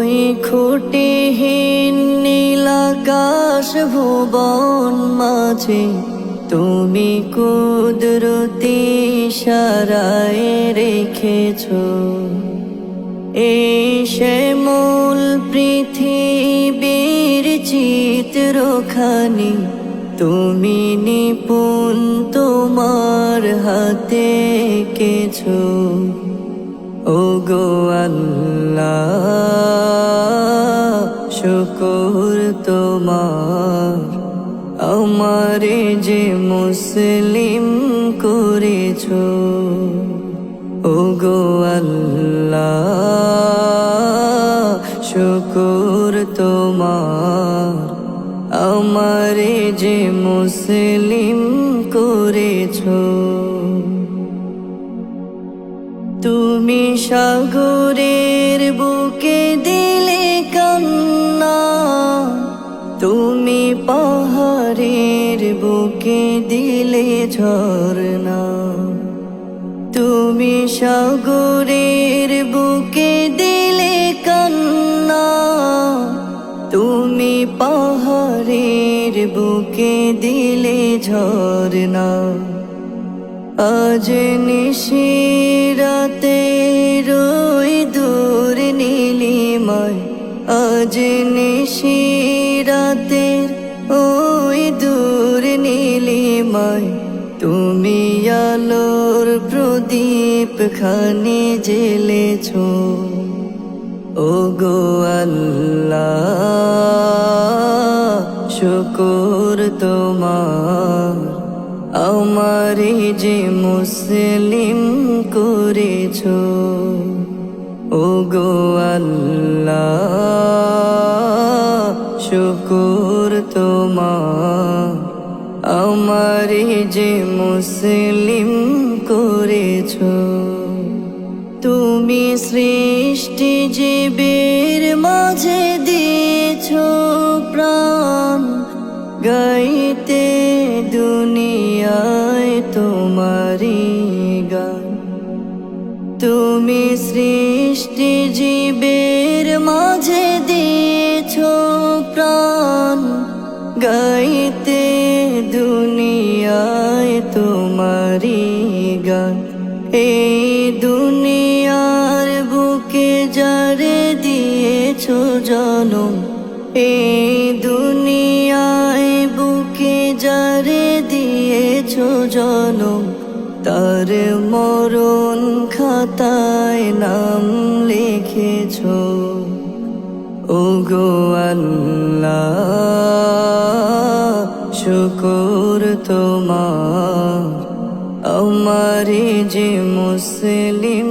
ওই খুঁটিহীন নীলাকাশ ভুবন মাঝে তুমি কুদরতি ইশারায় রেখেছো এই শ্যামল পৃথিবীর চিত্রখানি তুমি নিপুণ তোমার হাতে এঁকেছো। ওগো আল্লাহ শুকর তোমার আমারে যে মুসলিম করেছো। ওগো আল্লাহ শুকর তোমার আমারে যে মুসলিম করেছো। তুমি সাগরের বুকে দিলে কান্না, তুমি পাহাড়ের বুকে দিলে ঝরনা। তুমি সাগরের বুকে দিলে কান্না, তুমি পাহাড়ের বুকে দিলে ঝরনা। আজ নিশিরাতে রই দূর নীলিমায়, আজ নিশিরাতে ওই দূর নীলিমায় তুমি আলোর প্রদীপ খানি জ্বেলেছো। ওগো আল্লাহ শুকর তোমার আমারে যে মুসলিম করেছো। ওগো আল্লাহ শুকর তোমার আমারে যে মুসলিম করেছো। তুমি সৃষ্টি জীবের মাঝে দিয়েছো প্রাণ, গাইতে দুনিয়ায় তোমারি গান। তুমি সৃষ্টি জীবের মাঝে দিয়েছো প্রাণ, গাইতে দুনিয়ায় তোমারি গান। এই দুনিয়ার বুকে যারে দিয়েছো জনম, এই দুনিয়ায় বুকে যারে দিয়েছো জনম, তার মরণ খাতায় নাম লিখেছো। ওগো আল্লাহ শুকর তোমার আমারে যে মুসলিম